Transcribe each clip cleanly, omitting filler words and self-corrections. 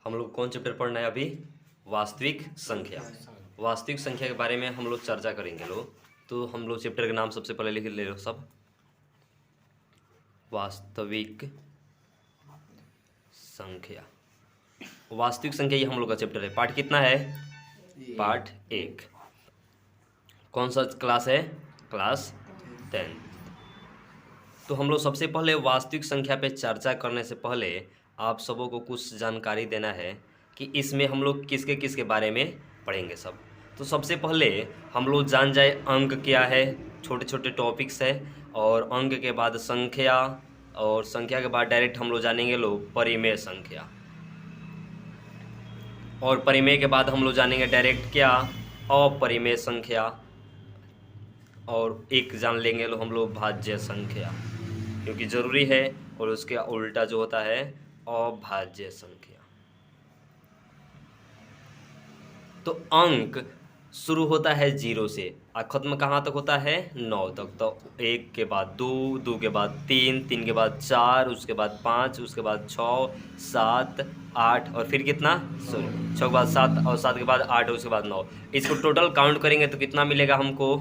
हम लोग कौन चैप्टर पढ़ना है अभी? वास्तविक संख्या। वास्तविक संख्या के बारे में हम लोग चर्चा करेंगे लोग। तो हम लोग चैप्टर का नाम सबसे पहले लिख ले लो सब। वास्तविक संख्या। वास्तविक संख्या ये हम लोग का चैप्टर है। पाठ कितना है? पाठ 1। कौन सा क्लास है? क्लास 10। तो हम लोग सबसे पहले वास्तविक संख्या पे चर्चा करने से पहले आप सबों को कुछ जानकारी देना है कि इसमें हम लोग किसके किसके बारे में पढ़ेंगे सब। तो सबसे पहले हम लोग जान जाए अंक क्या है, छोटे छोटे टॉपिक्स है, और अंक के बाद संख्या, और संख्या के बाद डायरेक्ट हम लोग जानेंगे लोग परिमेय संख्या, और परिमेय के बाद हम लोग जानेंगे डायरेक्ट क्या? अपरिमेय संख्या, और एक जान लेंगे हम लोग भाज्य संख्या, क्योंकि ज़रूरी है। और उसके उल्टा जो होता है अभाज्य संख्या। तो अंक शुरू होता है 0 से और ख़त्म कहाँ तक होता है? 9 तक। तो 1 के बाद 2, 2 के बाद 3, 3 के बाद 4, उसके बाद 5, उसके बाद 6, 7, 8 और फिर कितना? 6 के बाद 7 और 7 के बाद 8 और उसके बाद 9। इसको टोटल काउंट करेंगे तो कितना मिलेगा हमको?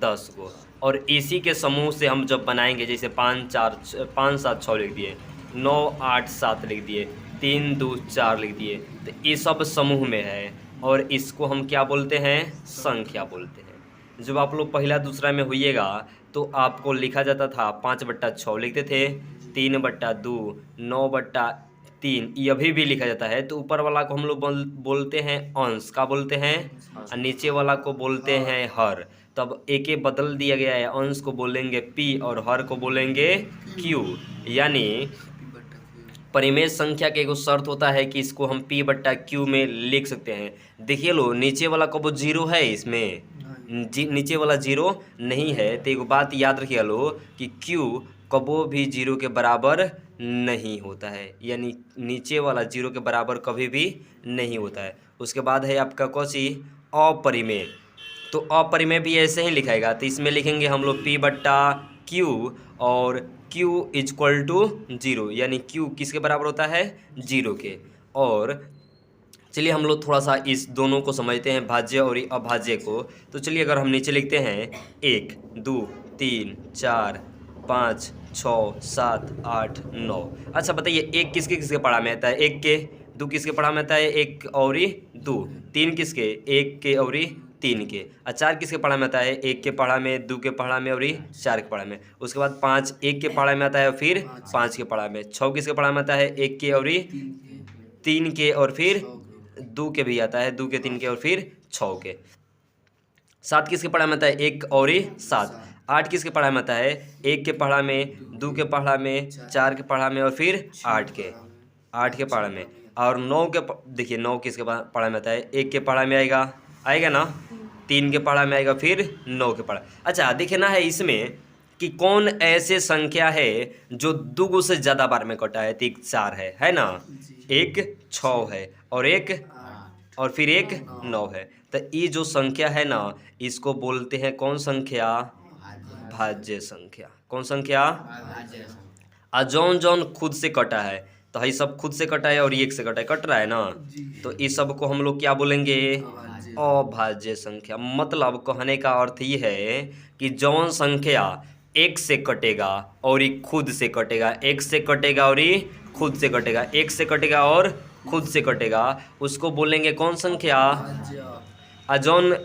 10 को। और इसी के समूह से हम जब बनाएंगे, जैसे 5, 7, 6 लिख दिए, 9, 8, 7 लिख दिए, 3, 2, 4 लिख दिए, तो ये सब समूह में है और इसको हम क्या बोलते हैं? संख्या बोलते हैं। जब आप लोग पहला दूसरा में होइएगा तो आपको लिखा जाता था 5/6 लिखते थे, 3/2, 9/3, ये अभी भी लिखा जाता है। तो ऊपर वाला को हम लोग बोलते हैं अंश। का बोलते हैं? और नीचे वाला को बोलते हैं हर। तब एक बदल दिया गया है, अंश को बोलेंगे पी और हर को बोलेंगे क्यू। यानी परिमेय संख्या के एगो शर्त होता है कि इसको हम p/q में लिख सकते हैं। देखिए लो, नीचे वाला कबो 0 है इसमें? नीचे वाला 0 नहीं है। तो एगो बात याद रखिए लो कि q कबो भी 0 के बराबर नहीं होता है, यानी नीचे वाला 0 के बराबर कभी भी नहीं होता है। उसके बाद है आपका कौन सी? अपरिमेय। तो अपरिमेय भी ऐसे ही लिखाएगा। तो इसमें लिखेंगे हम लोग p/q और q इक्वल टू 0, यानी q किसके बराबर होता है? 0 के। और चलिए हम लोग थोड़ा सा इस दोनों को समझते हैं, भाज्य और अभाज्य को। तो चलिए अगर हम नीचे लिखते हैं 1, 2, 3, 4, 5, 6, 7, 8, 9। अच्छा बताइए, 1 किसके किसके पढ़ा में आता है? 1 के। 2 किसके पढ़ा में आता है? 1 और 2। 3 किसके? 1 के और 3 के। और 4 किसके पढ़ा में आता है? 1 के पढ़ा में, 2 के पढ़ा में और 4 के पढ़ा में। उसके बाद 5 1 के पढ़ा में आता है और फिर 5 के पढ़ा में। 6 किसके पढ़ा में आता है? 1 के और 3 के और फिर 2 के भी आता है, 2 के, 3 के और फिर 6 के। 7 किसके पढ़ा में आता है? 1 और 7। 8 किसके पढ़ा में आता है? 1 के पढ़ा में, 2 के पढ़ा में, 4 के पढ़ा में और फिर 8 के पढ़ा में। और 9 के देखिए 9 किसके पढ़ा में आता है? 1 के पढ़ा में आएगा ना, 3 के पढ़ा में आएगा, फिर 9 के पढ़ा। अच्छा देखना है इसमें कि कौन ऐसे संख्या है जो 2 से ज़्यादा बार में कटा है। तो 1 4 है ना, 1 6 है और और फिर 1 9 है। तो ये जो संख्या है ना, इसको बोलते हैं कौन संख्या? भाज्य संख्या। कौन संख्या? और जौन जौन खुद से कटा है, तो ये सब खुद से कटा है और 1 से कटा है, कट रहा है ना, तो इस सब को हम लोग क्या बोलेंगे? अभाज्य संख्या। मतलब कहने का अर्थ ये है कि जौन संख्या 1 से कटेगा और ये खुद से कटेगा, 1 से कटेगा और ये खुद से कटेगा, 1 से कटेगा और खुद से कटेगा, उसको बोलेंगे कौन संख्या? और जौन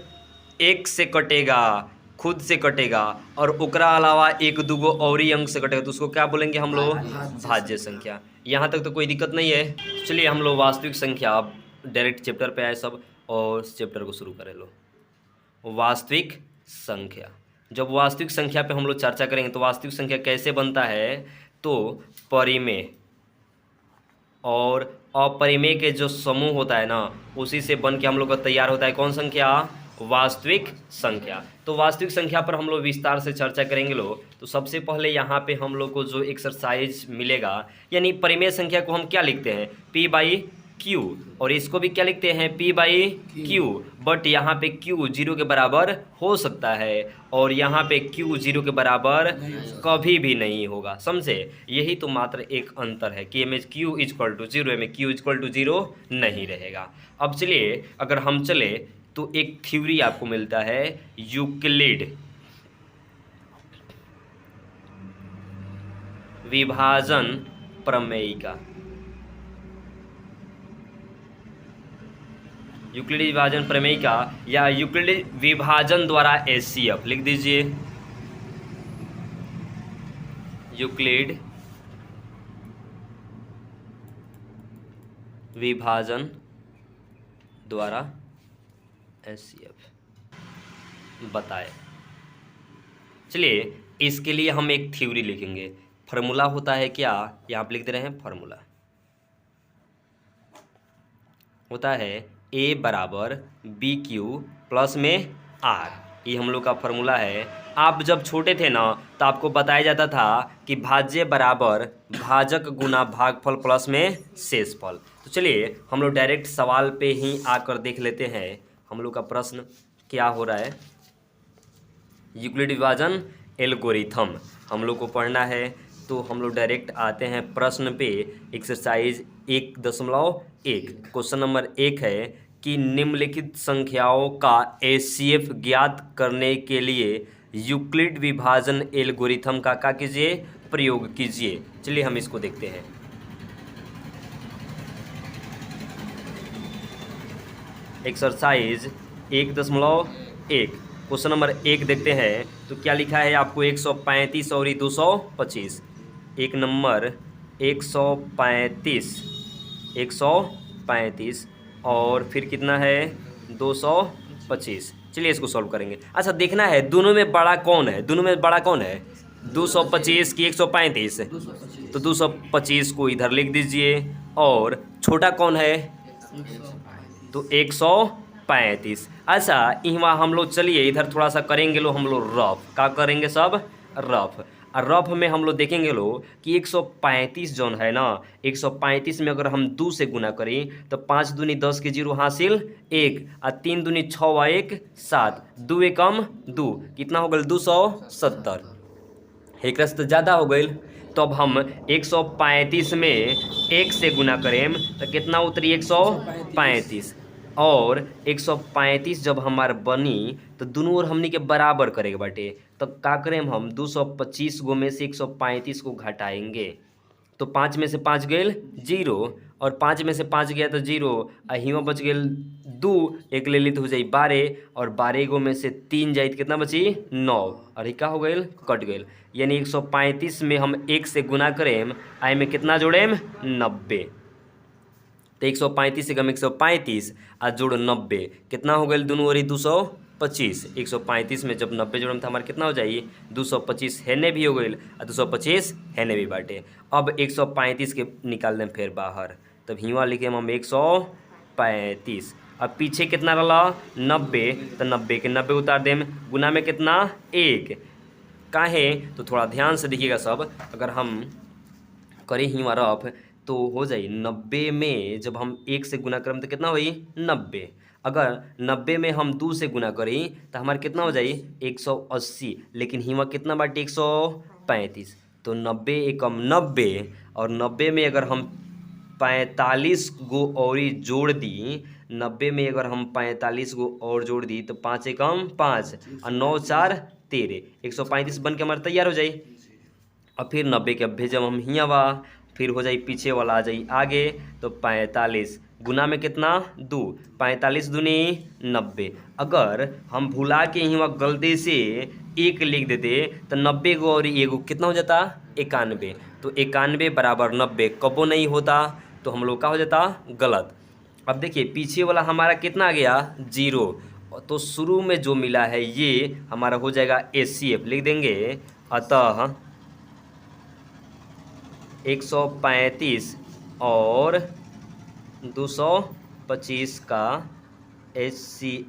1 से कटेगा, खुद से कटेगा और ओकरा अलावा 1 2 और ही अंक से कटेगा, तो उसको क्या बोलेंगे हम लोग? भाज्य संख्या। यहाँ तक तो कोई दिक्कत नहीं है। चलिए हम लोग वास्तविक संख्या, अब डायरेक्ट चैप्टर पे आए सब और चैप्टर को शुरू करें लो। वास्तविक संख्या। जब वास्तविक संख्या पे हम लोग चर्चा करेंगे तो वास्तविक संख्या कैसे बनता है? तो परिमेय और अपरिमेय के जो समूह होता है ना, उसी से बन के हम लोग का तैयार होता है कौन संख्या? वास्तविक संख्या। तो वास्तविक संख्या पर हम लोग विस्तार से चर्चा करेंगे लोग। तो सबसे पहले यहाँ पे हम लोग को जो एक्सरसाइज मिलेगा, यानी परिमेय संख्या को हम क्या लिखते हैं? p/q क्यू, और इसको भी क्या लिखते हैं P/Q, बट यहाँ पे Q 0 के बराबर हो सकता है और यहाँ पे Q 0 के बराबर कभी भी नहीं होगा। समझे? यही तो मात्र एक अंतर है कि में Q इक्वल टू 0, में Q इक्वल टू 0 नहीं रहेगा। अब चलिए अगर हम चले तो एक थ्योरी आपको मिलता है यूक्लिड विभाजन प्रमेय का। यूक्लिड विभाजन प्रमेय का या यूक्लिड विभाजन द्वारा HCF लिख दीजिए। यूक्लिड विभाजन द्वारा HCF बताए। चलिए इसके लिए हम एक थ्योरी लिखेंगे। फार्मूला होता है क्या, यहाँ पे लिख दे रहे हैं। फार्मूला होता है A बराबर BQ प्लस में R, ये हम लोग का फार्मूला है। आप जब छोटे थे ना तो आपको बताया जाता था कि भाज्य बराबर भाजक गुना भागफल प्लस में शेषफल। तो चलिए हम लोग डायरेक्ट सवाल पे ही आकर देख लेते हैं हम लोग का प्रश्न क्या हो रहा है। यूक्लिड विभाजन एल्गोरिथम हम लोग को पढ़ना है, तो हम लोग डायरेक्ट आते हैं प्रश्न पे। एक्सरसाइज 1.1 क्वेश्चन नंबर 1 है कि निम्नलिखित संख्याओं का HCF ज्ञात करने के लिए यूक्लिड विभाजन एल्गोरिथम का क्या कीजिए, प्रयोग कीजिए। चलिए हम इसको देखते हैं। एक्सरसाइज 1.1 क्वेश्चन नंबर 1 देखते हैं तो क्या लिखा है आपको। 135 और 225। एक नंबर 135 और फिर कितना है 225। चलिए इसको सॉल्व करेंगे। अच्छा देखना है दोनों में बड़ा कौन है, दोनों में बड़ा कौन है, 225 की 135। तो 225 को इधर लिख दीजिए और छोटा कौन है तो 135। अच्छा यहाँ हम लोग चलिए इधर थोड़ा सा करेंगे लो हम लोग रफ, क्या करेंगे सब रफ। और रफ में हम लोग देखेंगे लो कि 135 जौन है ना, 135 में अगर हम 2 से गुना करें तो 5 दूनी 10 के 0 हासिल 1 और 3 दूनी 6 व 1 7, 2 एकम 2, कितना हो गया 270। एक रस तो ज़्यादा हो गई। तो अब हम 135 में 1 से गुना करें तो कितना उतरी 135, और 135 जब हमार बनी तो दोनों ओर हमनी के बराबर करेंगे बाटे। तो का करें हम 225 गो में से 135 को घटाएंगे तो 5 में से 5 गए 0 और 5 में से 5 गया तो 0 और हिमा बच गए 2, एक ले ली तो हो जाए 12 और 12 गो में से 3 जाए तो कितना बची 9 और ये क्या हो गए कट गए। यानी 135 में हम 1 से गुना करें आई में कितना जोड़ेम 90। तो 135 से कम 135 और जोड़ 90 कितना हो गया दोनों ओरी 225। 135 में जब 90 जोड़म तो हमारे कितना हो जाइए 225 हेने भी हो गई और 225 हेने भी बाटे। अब 135 के निकाल दें फिर बाहर, तब हिवा लिखे हम 135। अब पीछे कितना रहा 90, तो 90 के 90 उतार दें, गुना में कितना 1 काहे तो थोड़ा ध्यान से देखिएगा सब। अगर हम करें हिवा रफ तो हो जाए 90 में जब हम 1 से गुना करें तो कितना हुई 90। अगर 90 में हम 2 से गुना करें तो हमारे कितना हो जाए 180, लेकिन हिमा कितना बाटे 135। तो 90 एकम 90 और 90 में अगर हम 45 गो और जोड़ दी, 90 में अगर हम 45 गो और जोड़ दी तो 5 एकम 5 और 9 4 13, 135 बन के हमारे तैयार हो जाए। और फिर 90 के अब भेजब हम हियाँ बा, फिर हो जाए पीछे वाला आ जाए आगे तो 45 गुना में कितना 2, 45 दूनी 90। अगर हम भुला के ही वहाँ गलती से 1 लिख देते तो 90 गो और एगो कितना हो जाता 91। तो 91 बराबर 90 कबो नहीं होता, तो हम लोग का हो जाता गलत। अब देखिए पीछे वाला हमारा कितना आ गया 0, तो शुरू में जो मिला है ये हमारा हो जाएगा HCF लिख देंगे। अतः 135 और 225 का HC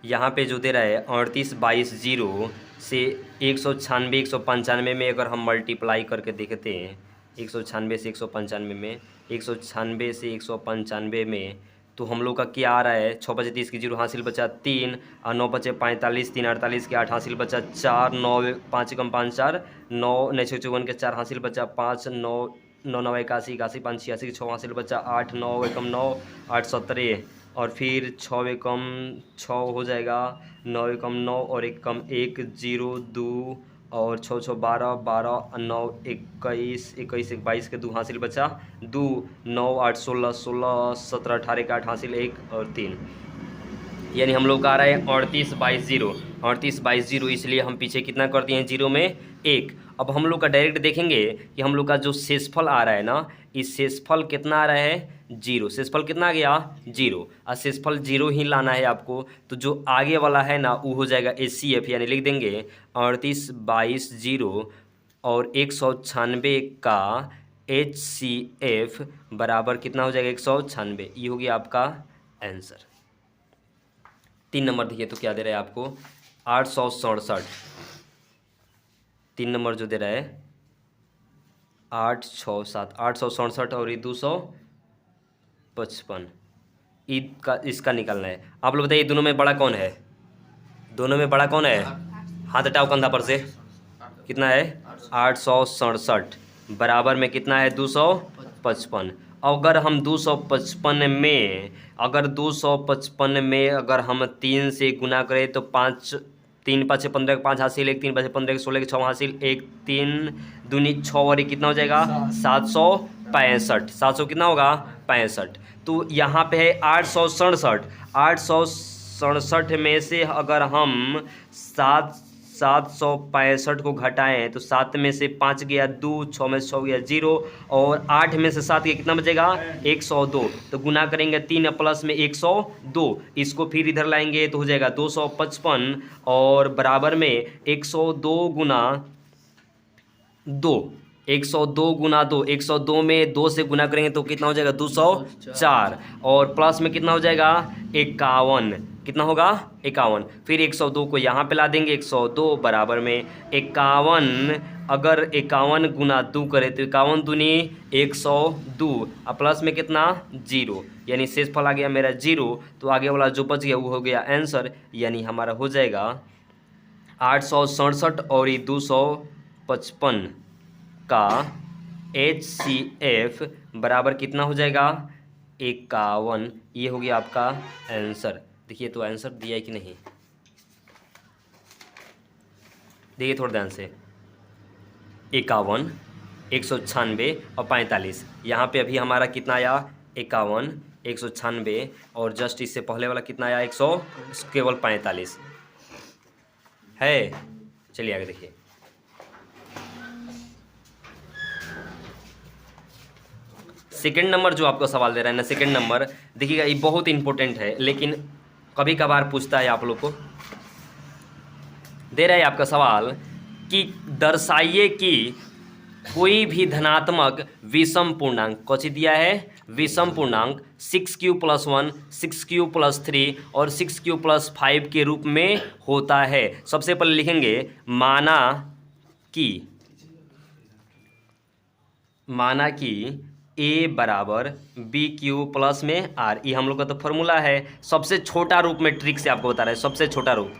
यहाँ पे जो दे रहा है 38 22 0 से 196 195 में अगर हम मल्टीप्लाई करके देखते हैं 196 से 195 में, 196 से 195 में, तो हम लोग का क्या आ रहा है, 6 बचे 30 की 0 हासिल बचा 3 और 9 बचे 45, 3 48 के 8 हासिल बचा 4, 9 5 एकम 5 4, 9 9 6 54 के 4 हासिल बचा 5, 9 9 9 81 81 5 86 के 6 हासिल बचा 8, 9 एकम 9 8 17 और फिर 6 एकम 6 हो जाएगा, 9 एकम 9 और एकम 1 0 2 और 6 6 12 12 9 21 21 22 के 2 हासिल बचा 2, 9 8 16 16 17 18 के 8 हासिल 1 और 3, यानी हम लोग का आ रहा है 38 22 0, 38 22 0, इसलिए हम पीछे कितना कर दिए हैं, 0 में 1। अब हम लोग का डायरेक्ट देखेंगे कि हम लोग का जो शेषफल आ रहा है ना, इस शेषफल कितना आ रहा है, 0। शेषफल कितना आ गया, 0, और शेषफल 0 ही लाना है आपको, तो जो आगे वाला है ना वो हो जाएगा HCF, यानी लिख देंगे 38 22 0 और 196 का HCF बराबर कितना हो जाएगा, 196। ये हो गया आपका आंसर। 3 नंबर देखिए तो क्या दे रहा है आपको, 867। 3 नंबर जो दे रहा है 867, 867 और ये 255, इसका निकालना है। आप लोग बताइए दोनों में बड़ा कौन है, दोनों में बड़ा कौन है, हाथ हटाओ कंधा पर से, कितना है 867 बराबर में कितना है 255। अगर हम 255 में अगर हम 3 से गुना करें तो 5 3 5 15 के 5 हासिल 1, 3 5 15 के 16 के 6 हासिल 1, 3 दूनी 6 और ये कितना हो जाएगा 765, 700 कितना होगा 65। तो यहाँ पे है 867 में से अगर हम 765 को घटाएं तो 7 में से 5 गया 2, 6 में से 6 गया 0 और 8 में से 7 गया कितना बचेगा 102। तो गुना करेंगे 3 प्लस में 102, इसको फिर इधर लाएंगे तो हो जाएगा 255 और बराबर में 102 गुना 2, 102 गुना 2, 102 में 2 से गुना करेंगे तो कितना हो जाएगा 204 और प्लस में कितना हो जाएगा 51, कितना होगा 51। फिर 102 को यहाँ पे ला देंगे, 102 बराबर में 51, अगर 51 गुना 2 करें तो 51 दूनी 102 और प्लस में कितना 0, यानी शेषफल आ गया मेरा 0। तो आगे वाला जो बच गया वो हो गया आंसर, यानी हमारा हो जाएगा 867 और ये 255 का HCF बराबर कितना हो जाएगा 51। ये हो गया आपका आंसर। देखिए तो आंसर दिया है कि नहीं, देखिए थोड़ा ध्यान से, 51 196 और 45, यहाँ पे अभी हमारा कितना आया 51 196 और जस्ट इससे पहले वाला कितना आया 100 केवल 45 है। चलिए आगे देखिए, सेकेंड नंबर जो आपको सवाल दे रहा है ना, सेकेंड नंबर देखिएगा, ये बहुत इंपॉर्टेंट है लेकिन कभी कभार पूछता है आप लोग को। दे रहा है आपका सवाल कि दर्शाइए कि कोई भी धनात्मक विषम पूर्णांक, कौन सी दिया है विषम पूर्णांक 6q + 1 6q + 3 और 6q + 5 के रूप में होता है। सबसे पहले लिखेंगे माना कि a बराबर BQ प्लस में R, ये हम लोग का तो फॉर्मूला है। सबसे छोटा रूप में ट्रिक से आपको बता रहा है, सबसे छोटा रूप,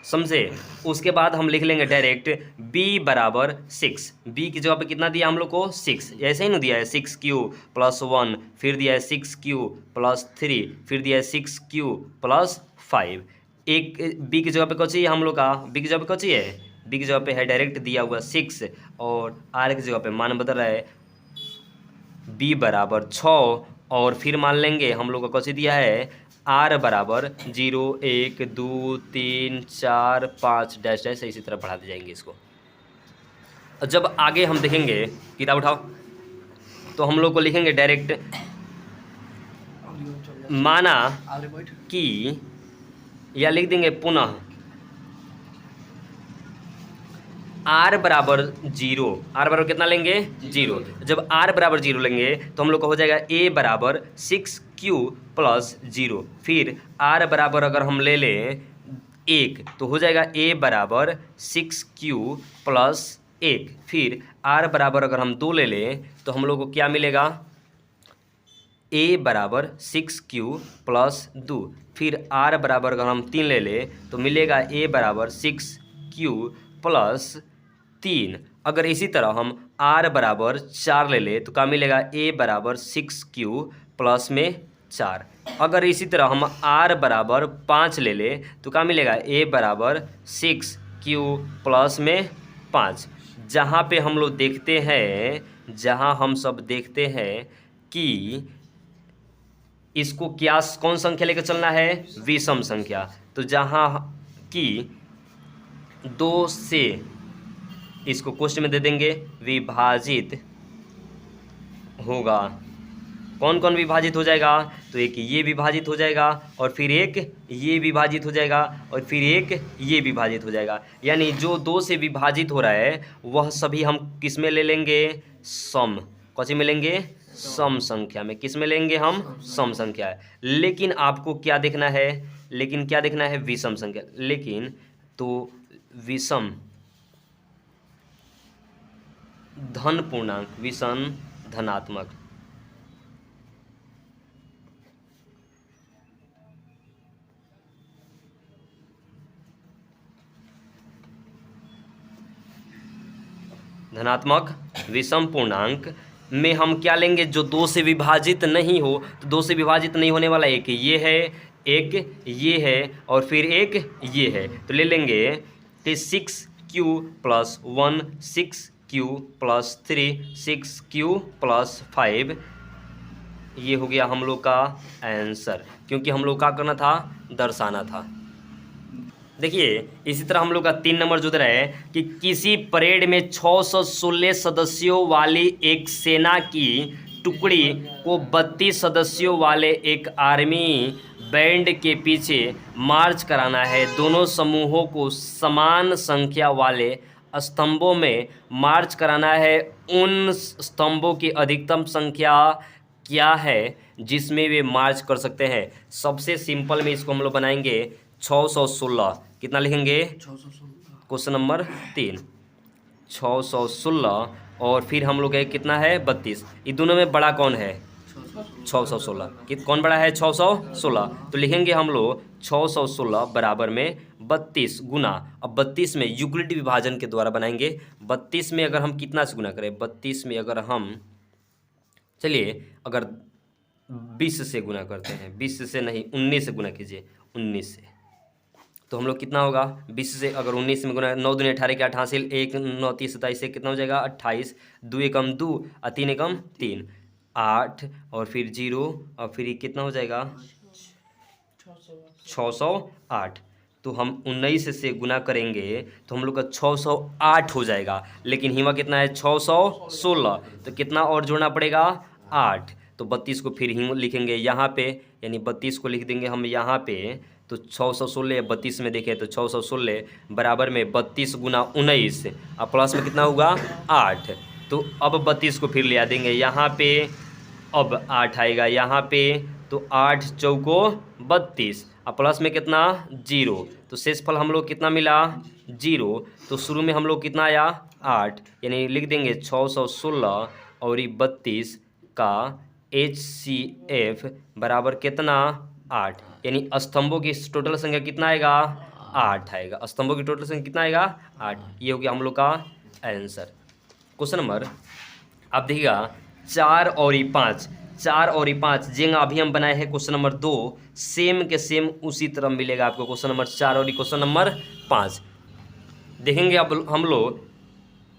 समझे। उसके बाद हम लिख लेंगे डायरेक्ट b बराबर 6, b की जगह पे कितना दिया हम लोग को 6, ऐसे ही ना दिया है 6q + 1, फिर दिया है 6q + 3, फिर दिया है 6q + 5। एक b की जगह पे कौन सी है हम लोग का, b की जगह पे कौन सी है, b की जगह पे है डायरेक्ट दिया हुआ 6 और r की जगह पे मान बदल रहा है b बराबर 6 और फिर मान लेंगे हम लोग को कौन सी दिया है r बराबर 0 1 2 3 4 5 डैश डैश इसी तरह बढ़ाते जाएंगे इसको। जब आगे हम देखेंगे, किताब उठाओ, तो हम लोग को लिखेंगे डायरेक्ट माना कि, या लिख देंगे पुनः r बराबर 0, r बराबर कितना लेंगे 0। जब r बराबर 0 लेंगे तो हम लोग का हो जाएगा a बराबर 6q + 0, फिर r बराबर अगर हम ले लें 1 तो हो जाएगा a बराबर 6q + 1, फिर r बराबर अगर हम 2 ले लें तो हम लोग को क्या मिलेगा, a बराबर 6q प्लस 2। फिर r बराबर अगर हम 3 ले लें तो मिलेगा a बराबर 6q प्लस 3। अगर इसी तरह हम r बराबर 4 ले लें तो क्या मिलेगा, a बराबर 6q प्लस में 4। अगर इसी तरह हम r बराबर 5 ले लें तो क्या मिलेगा, a बराबर 6q प्लस में 5। जहाँ पे हम लोग देखते हैं, जहाँ हम सब देखते हैं कि इसको क्या कौन संख्या लेकर चलना है, विषम संख्या। तो जहाँ कि 2 से इसको क्वेश्चन में दे देंगे विभाजित होगा, कौन कौन विभाजित हो जाएगा, तो एक ये विभाजित हो जाएगा और फिर एक ये विभाजित हो जाएगा और फिर एक ये विभाजित हो जाएगा। यानी जो 2 से विभाजित हो रहा है वह सभी हम किस में ले लेंगे, सम। कौन में लेंगे, सम संख्या में। किस में लेंगे हम, सम संख्या है। लेकिन आपको क्या देखना है, लेकिन क्या देखना है, विषम संख्या। लेकिन तो विषम धन पूर्णांक, विषम धनात्मक, धनात्मक विषम पूर्णांक में हम क्या लेंगे, जो 2 से विभाजित नहीं हो। तो 2 से विभाजित नहीं होने वाला एक ये है, एक ये है और फिर एक ये है। तो ले लेंगे कि 6q plus 1, 6q plus 3, 6q plus 5। ये हो गया हम लोग का आंसर, क्योंकि हम लोग का करना था, दर्शाना था। देखिए इसी तरह हम लोग का 3 नंबर जो दे रहा है कि किसी परेड में 616 सदस्यों वाली एक सेना की टुकड़ी को 32 सदस्यों वाले एक आर्मी बैंड के पीछे मार्च कराना है। दोनों समूहों को समान संख्या वाले स्तंभों में मार्च कराना है। उन स्तंभों की अधिकतम संख्या क्या है जिसमें वे मार्च कर सकते हैं। सबसे सिंपल में इसको हम लोग बनाएंगे 616। कितना लिखेंगे, क्वेश्चन नंबर 3 616 और फिर हम लोग कितना है 32। ये दोनों में बड़ा कौन है, 616। कौन बड़ा है, 616। तो लिखेंगे हम लोग 616 बराबर में 32 गुना। अब 32 में यूक्लिड विभाजन के द्वारा बनाएंगे। 32 में अगर हम कितना से गुना करें, 32 में अगर हम, चलिए अगर 20 से गुना करते हैं, 20 से नहीं 19 से गुना कीजिए, 19 से तो हम लोग कितना होगा, 20 से अगर 19 में गुना, 9 दूनी 18 के 8 हासिल, 1 9 30 27 से कितना हो जाएगा 28, 2 एकम 2 और 3 एकम 3, 8 और फिर 0 और फिर कितना हो जाएगा 608। तो हम 19 से गुना करेंगे तो हम लोग का 608 हो जाएगा। लेकिन हिमा कितना है 616, तो कितना और जोड़ना पड़ेगा 8। तो 32 को फिर ही लिखेंगे यहाँ पे, यानी 32 को लिख देंगे हम यहाँ पे। तो 616 32 में देखें तो 616 बराबर में 32 गुना 19 और प्लस में कितना होगा 8। तो अब 32 को फिर ले आ देंगे यहाँ पे, अब 8 आएगा यहाँ पे। तो 8 चौको 32 और प्लस में कितना 0। तो शेषफल हम लोग कितना मिला 0। तो शुरू में हम लोग कितना आया 8, यानी लिख देंगे 616 और 32 का HCF बराबर कितना 8। यानी स्तंभों की टोटल संख्या कितना आएगा 8 आएगा। स्तंभों की टोटल संख्या कितना आएगा 8। ये हो गया हम लोग का आंसर। क्वेश्चन नंबर आप देखिएगा 4 और 5, 4 और 5 जेंगा अभी हम बनाए हैं क्वेश्चन नंबर 2, सेम के सेम उसी तरह मिलेगा आपको क्वेश्चन नंबर 4 और क्वेश्चन नंबर 5। देखेंगे अब हम लोग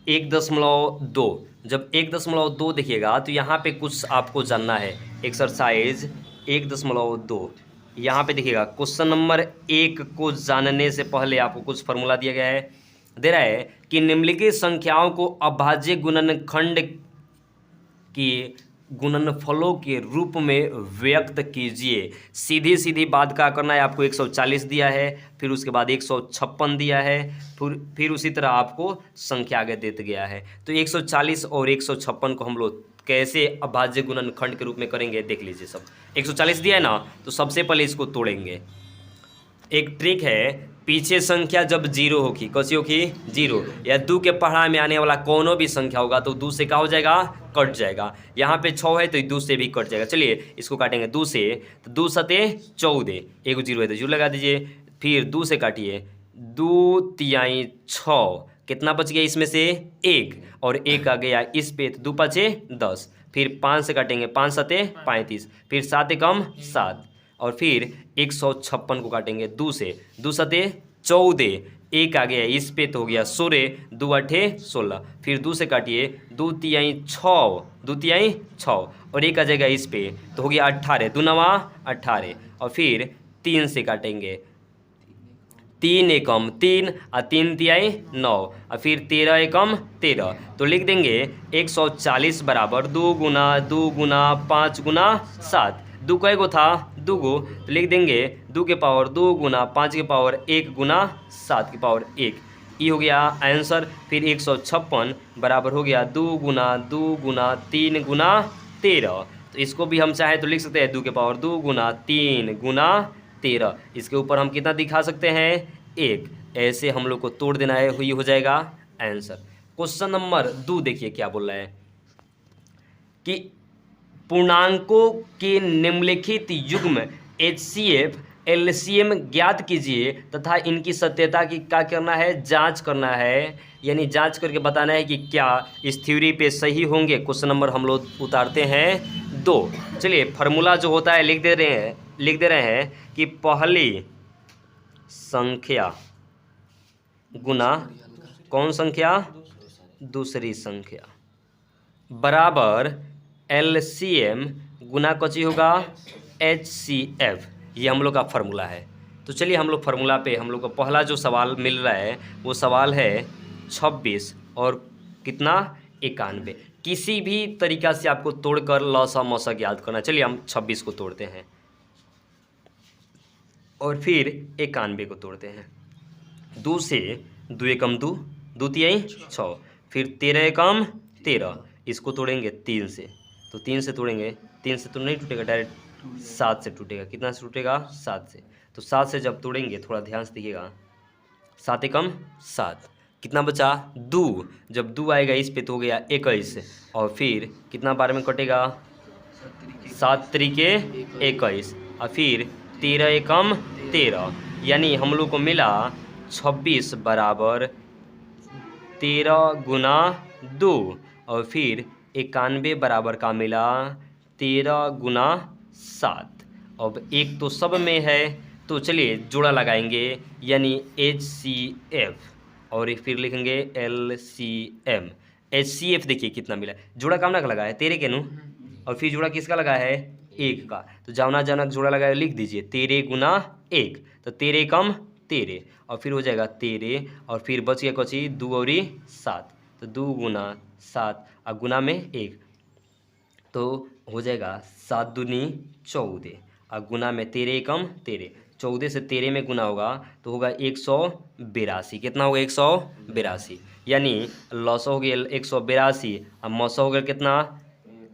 1.2। जब 1.2 देखिएगा तो यहाँ पे कुछ आपको जानना है। एक्सरसाइज 1.2 यहाँ पे देखिएगा क्वेश्चन नंबर 1 को जानने से पहले आपको कुछ फार्मूला दिया गया है। दे रहा है कि निम्नलिखित संख्याओं को अभाज्य गुणनखंड की गुणनफलों के रूप में व्यक्त कीजिए। सीधी सीधी बात का करना है आपको। 140 दिया है, फिर उसके बाद 156 दिया है, फिर उसी तरह आपको संख्या आगे देते गया है। तो 140 और 156 को हम लोग कैसे अभाज्य गुणनखंड के रूप में करेंगे देख लीजिए। सब 140 दिया है ना, तो सबसे पहले इसको तोड़ेंगे। एक ट्रिक है, पीछे संख्या जब जीरो होगी, कैसी होगी, जीरो, या 2 के पढ़ा में आने वाला कोनो भी संख्या होगा तो 2 से क्या हो जाएगा, कट जाएगा। यहाँ पे 6 है तो 2 से भी कट जाएगा। चलिए इसको काटेंगे 2 से, तो 2 सते 14, एक जीरो है तो जीरो लगा दीजिए। फिर 2 से काटिए, 2 तिहाई 6, कितना बच गया इसमें से, 1, और 1 आ गया इस पे, तो 2 पाँचे 10। फिर 5 से काटेंगे, 5 सते 35, फिर 7 एकम 7, और फिर 156 को काटेंगे 2 से, 2 सते 14, 1 आ गया इस पे तो हो गया 16, 2 आठे 16, फिर 2 से काटिए, 2 तिहाई 6, 2 तिहाई 6, और 1 आ जाएगा इस पे तो हो गया 18, 2 नवा 18, और फिर 3 से काटेंगे, 3 एकम 3 और 3 तिहाई 9, और फिर 13 एकम 13, तो लिख देंगे 140 बराबर 2 गुना 5 गुना 7। 2 कै गो था, 2 गो, तो लिख देंगे 2 के पावर 2 गुना 5 के पावर 1 गुना 7 के पावर 1। ये हो गया आंसर। फिर 156 बराबर हो गया 2 गुना 3 गुना 13, तो इसको भी हम चाहे तो लिख सकते हैं 2 के पावर 2 गुना 3 गुना 13। इसके ऊपर हम कितना दिखा सकते हैं, 1। ऐसे हम लोग को तोड़ देना है, हुई हो जाएगा आंसर। क्वेश्चन नंबर 2 देखिए क्या बोल रहा है कि पूर्णांकों के निम्नलिखित युग्म HCF LCM ज्ञात कीजिए तथा इनकी सत्यता की क्या करना है, जांच करना है, यानी जांच करके बताना है कि क्या इस थ्योरी पे सही होंगे। क्वेश्चन नंबर हम लोग उतारते हैं 2। चलिए फार्मूला जो होता है लिख दे रहे हैं कि पहली संख्या गुना कौन संख्या, दूसरी संख्या, बराबर LCM गुना कची होगा HCF। ये हम लोग का फार्मूला है। तो चलिए हम लोग फार्मूला पे, हम लोग को पहला जो सवाल मिल रहा है वो सवाल है 26 और कितना 91। किसी भी तरीका से आपको तोड़कर लौसा मौसा याद करना। चलिए हम 26 को तोड़ते हैं और फिर 91 को तोड़ते हैं। 2 से 2 एकम 2, 2 तिहाई 6, फिर 13 एकम 13, इसको तोड़ेंगे 3 से, तो 3 से तोड़ेंगे, 3 से तो नहीं टूटेगा, डायरेक्ट 7 से टूटेगा। कितना से टूटेगा, 7 से। तो 7 से जब तोड़ेंगे, थोड़ा ध्यान से देखिएगा, 7 एकम 7, कितना बचा 2, जब 2 आएगा इस पे तो हो गया 21, और फिर कितना बार में कटेगा, 7 तरीके 21, और फिर 13 एकम 13, यानी हम लोग को मिला 26 बराबर 13 गुना 2, और फिर 91 बराबर का मिला 13 गुना 7। अब एक तो सब में है, तो चलिए जोड़ा लगाएंगे, यानी HCF, और फिर लिखेंगे LCM। HCF देखिए कितना मिला, जोड़ा कामना का लगा है 13 के नु, और फिर जोड़ा किसका लगा है, 1 का। तो जाना जनक जोड़ा लगाया, लिख दीजिए 13 गुना 1, तो 13 कम 13, और फिर हो जाएगा 13, और फिर बच गया कची 2 और 7, तो 2 गुना 7 और गुना में 1, तो हो जाएगा 7 दूनी 14, और गुना में 13 कम 13, 14 से 13 में गुना होगा तो होगा 182। कितना होगा 182, यानी लौसो हो गया 182 और मौसो हो गया कितना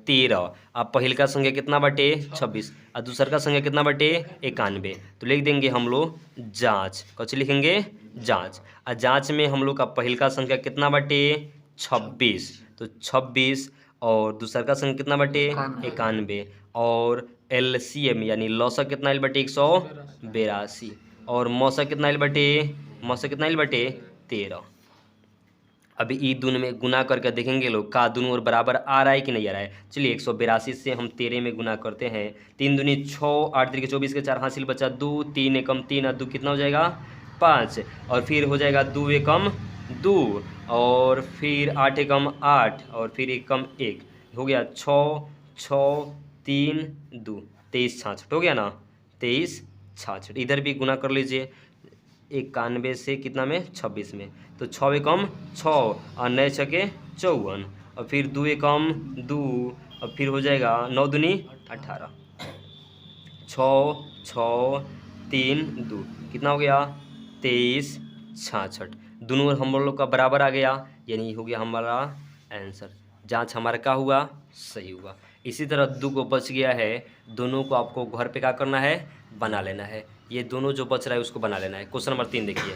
13। अब पहिल का संख्या कितना बटे 26 और दूसर का संख्या कितना बटे 91। तो लिख देंगे हम लोग जांच, कुछ लिखेंगे जांच, और जांच में हम लोग का पहिल का संख्या कितना बटे 26, तो 26, और दूसर का संख्या कितना बटे 91, और LCM यानी लौसा कितना आइल बटे 182, और मौसा कितना आइल बटे 13। अभी ई दून में गुना करके देखेंगे लोग का दोनों और बराबर आ रहा है कि नहीं आ रहा है। चलिए 182 से हम 13 में गुना करते हैं, 3 दूनी 6, 8 तरीके 24 के 4 हासिल बचा 2, 3 एकम 3 और 2 कितना हो जाएगा 5, और फिर हो जाएगा 2 एकम 2, और फिर 8 एकम 8, और फिर एकम 1, हो गया 6, 6, 3, 2, 23 66 हो गया ना, 23 66। इधर भी गुना कर लीजिए 91 से कितना में 26 में, तो 6 एकम 6 और 9 छके 54, और फिर 2 एकम 2, और फिर हो जाएगा 9 दूनी 18, 6, 6, 3, 2, कितना हो गया 23 66। दोनों हम लोग का बराबर आ गया, यानी हो गया हमारा आंसर। जांच हमारा क्या हुआ, सही हुआ। इसी तरह 2 को बच गया है, दोनों को आपको घर पे क्या करना है, बना लेना है। ये दोनों जो बच रहा है उसको बना लेना है। क्वेश्चन नंबर 3 देखिए।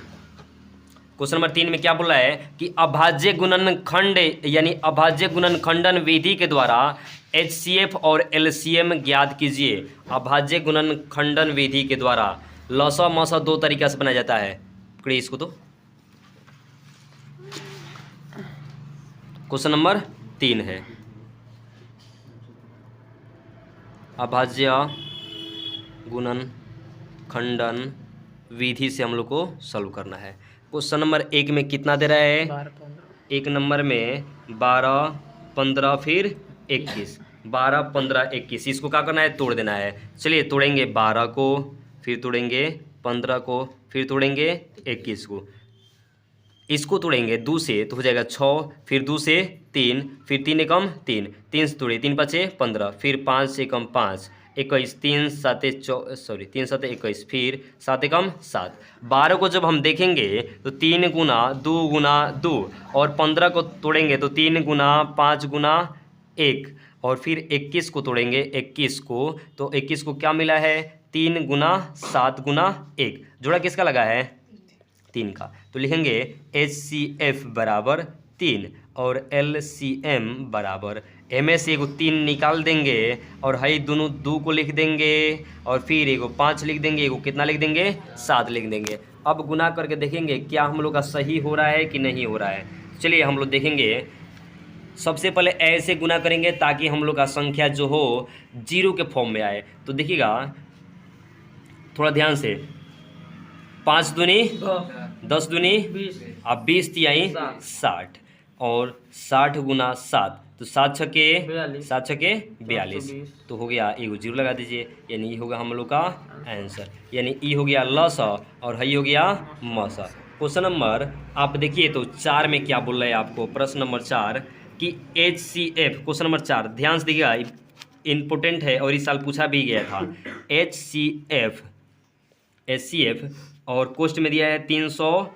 क्वेश्चन नंबर 3 में क्या बोला है कि अभाज्य गुणनखंड यानी अभाज्य गुणनखंडन विधि के द्वारा HCF और LCM ज्ञात कीजिए। अभाज्य गुणनखंडन विधि के द्वारा लसा मसा 2 तरीका से बनाया जाता है। पकड़िए इसको। तो क्वेश्चन नंबर 3 है, अभाज्य गुणनखंडन विधि से हम लोग को सॉल्व करना है। क्वेश्चन नंबर 1 में कितना दे रहा है, 1 नंबर में 12 15 फिर 21, 12 15 21, इसको क्या करना है, तोड़ देना है। चलिए तोड़ेंगे 12 को, फिर तोड़ेंगे 15 को, फिर तोड़ेंगे 21 को। इसको तोड़ेंगे 2 से तो हो जाएगा 6, फिर 2 से 3, फिर 3 एकम 3, 3 से तोड़े 3 5 15, फिर 5 से एकम 5 21, 3 7 21, फिर 7 एकम 7। 12 को जब हम देखेंगे तो 3 गुना 2 गुना 2, और 15 को तोड़ेंगे तो 3 गुना 5 गुना 1, और फिर 21 को तोड़ेंगे 21 को तो 21 को क्या मिला है, 3 गुना 7 गुना 1, जोड़ा किसका लगा है, 3 का। तो लिखेंगे HCF बराबर 3 और LCM बराबर, में से एगो 3 निकाल देंगे और हई दोनों 2 को लिख देंगे, और फिर एगो 5 लिख देंगे, एगो कितना लिख देंगे, 7 लिख देंगे। अब गुना करके देखेंगे क्या हम लोग का सही हो रहा है कि नहीं हो रहा है। चलिए हम लोग देखेंगे। सबसे पहले ऐसे गुना करेंगे ताकि हम लोग का संख्या जो हो 0 के फॉर्म में आए। तो देखिएगा थोड़ा ध्यान से, 5 दूनी 10 दूनी 20, 20 तिहाई 60, और 60 गुना 7 तो 7 छके 42, तो हो गया, एगो 0 लगा दीजिए, यानी ये होगा हम लोग का आंसर, यानी ई हो गया लसा और हई हो गया मसा। क्वेश्चन नंबर आप देखिए तो 4 में क्या बोल रहे हैं आपको, प्रश्न नंबर 4 कि HCF, क्वेश्चन नंबर 4 ध्यान से देखिएगा, इम्पोर्टेंट है और इस साल पूछा भी गया था। HCF और कोष्ट में दिया है 306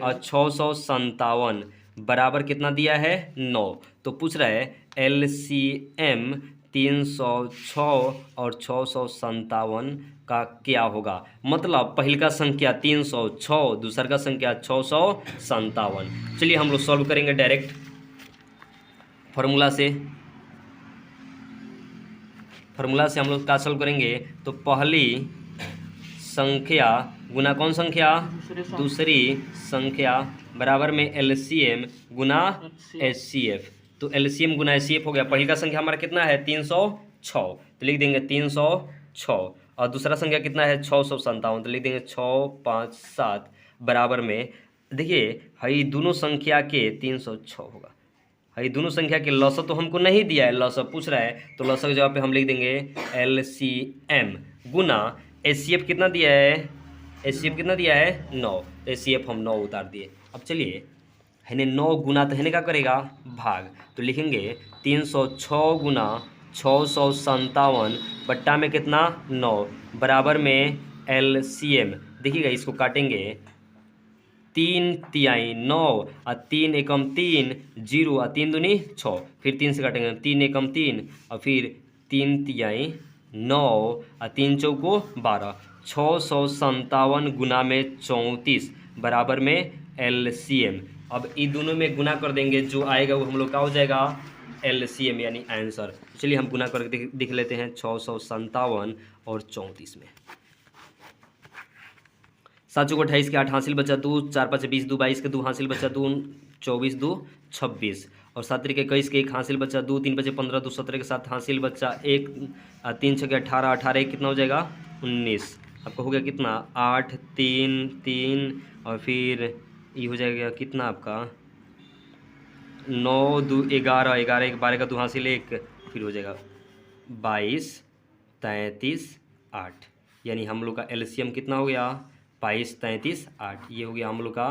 और 657 बराबर कितना दिया है, 9। तो पूछ रहा है LCM 306 और 657 का क्या होगा। मतलब पहल का संख्या 306, दूसर का संख्या 657। चलिए हम लोग सॉल्व करेंगे डायरेक्ट फार्मूला से हम लोग क्या सॉल्व करेंगे। तो पहली संख्या गुना कौन संख्या, दूसरी संख्या बराबर में LCM गुना HCF। तो LCM गुना HCF हो गया। पहली का संख्या हमारा कितना है, 306, तो लिख देंगे 306, और दूसरा संख्या कितना है, 657, तो लिख देंगे 6 5 7 बराबर में। देखिए हई दोनों संख्या के 306 होगा, हई दोनों संख्या के लसा तो हमको नहीं दिया है, लसा पूछ रहा है, तो लसा के जवाब पे हम लिख देंगे LCM गुना HCF कितना दिया है, HCF कितना दिया है, 9, तो HCF हम 9 उतार दिए। अब चलिए हैने 9 गुना तो हैने क्या करेगा, भाग, तो लिखेंगे 306 गुना 657 बट्टा में कितना 9 बराबर में LCM। देखिएगा इसको काटेंगे, 3 तिहाई 9 और 3 एकम 3 0 और 3 दूनी 6, फिर 3 से काटेंगे 3 एकम 3 और फिर 3 तिहाई 9 और 3 चौको 12, 657 गुना में 34 बराबर में LCM। अब इन दोनों में गुना कर देंगे, जो आएगा वो हम लोग का हो जाएगा LCM यानी आंसर। चलिए हम गुना करके देख लेते हैं 657 और 34 में। 7 चौको 28 के 8 हासिल बचा 2, 4 5 20 2 22 के 2 हासिल बचा 2 24 2 26, और 7 3 के 21 के 1 हासिल बचा 2 3 5 15 2 17 के 7 हासिल बचा 1 3 6 के 18 18 कितना हो जाएगा 19। आपका हो गया कितना 8 3 3 और फिर ये हो जाएगा कितना आपका 9 2 11 11 1 12 का 2 हासिल 1, फिर हो जाएगा 22 33 8, यानी हम लोग का LCM कितना हो गया 22 33 8। ये हो गया हम लोग का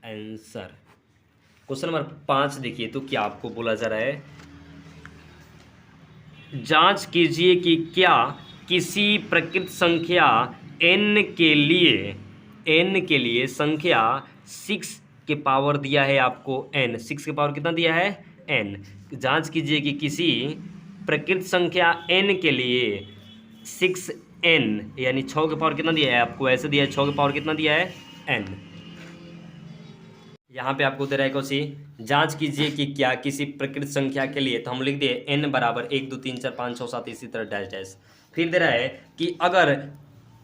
आंसर। क्वेश्चन नंबर 5 देखिए तो क्या आपको बोला जा रहा है, जांच कीजिए कि क्या किसी प्रकृत संख्या n के लिए संख्या 6 के पावर दिया है आपको n, 6 के पावर कितना दिया है n। जांच कीजिए कि किसी प्रकृत संख्या n के लिए 6n यानी 6 के पावर कितना दिया है आपको, ऐसे दिया है 6 के पावर कितना दिया है n। यहाँ पे आपको दे रहा है क्वेश्चन, जांच कीजिए कि क्या किसी प्रकृत संख्या के लिए, तो हम लिख दिए n बराबर 1 2 3 4 5 6 7 इसी तरह डैश डैश। फिर दे रहा है कि अगर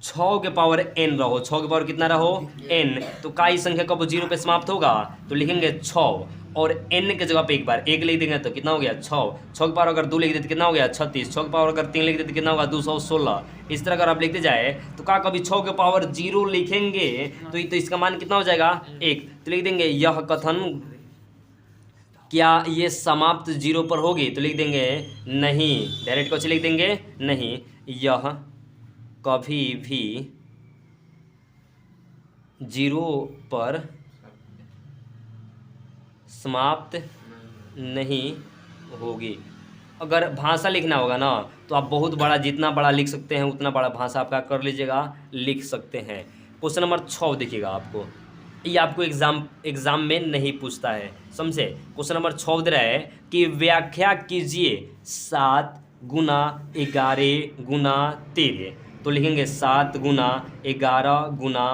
6 के पावर n रहो, 6 के पावर कितना रहो n, तो का इस संख्या कब 0 पे समाप्त होगा, तो लिखेंगे 6 और n के जगह पे एक बार 1 लिख देंगे तो कितना हो गया 6। 6 के पावर अगर 2 लिख देते कितना हो गया 36। 6 के पावर अगर 3 लिख देते कितना होगा 216। इस तरह अगर आप लिखते जाए तो का कभी 6 के पावर 0 लिखेंगे तो इसका मान कितना हो जाएगा 1। तो लिख देंगे यह कथन क्या ये समाप्त 0 पर होगी, तो लिख देंगे नहीं, डायरेक्ट क्वेश्चन लिख देंगे नहीं, यह कभी भी 0 पर समाप्त नहीं होगी। अगर भाषा लिखना होगा ना तो आप बहुत बड़ा, जितना बड़ा लिख सकते हैं उतना बड़ा भाषा आपका कर लीजिएगा, लिख सकते हैं। क्वेश्चन नंबर 6 देखिएगा, आपको ये आपको एग्जाम में नहीं पूछता है, समझे। क्वेश्चन नंबर 6 दे रहा है कि व्याख्या कीजिए 7 गुना 11 गुना 13। तो लिखेंगे 7 गुना 11 गुना